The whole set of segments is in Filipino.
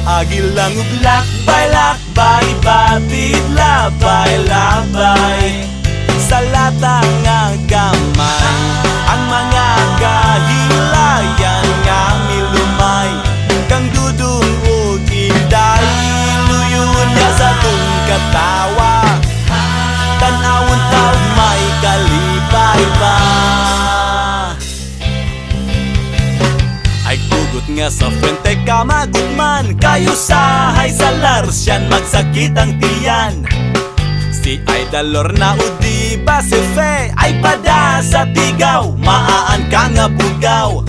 Ipaagi lang ug lakbay-lakbay, batid labay-labay sa latang nga gamay. Ang mga kahilayan nga milumay, kang dudong ug inday, luyon niya sa tung katawa, tan-awon taw may kalipay ba. Ay gugot nga sa frente ka magutman, kayo sahay sa larsyan magsakit ang tiyan. Si Idol Lorna o di ba si Fe ay pada sa tigaw, maaan ka nga bugaw.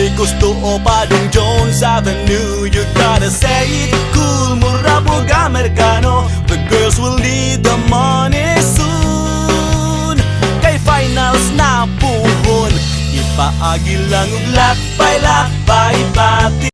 Likos to o Padong Jones Avenue, you gotta say it cool, mura po Amerikano. The girls will need the money soon, kay finals na puhon. Ipaagi lang ug lakbay-lakbay, batid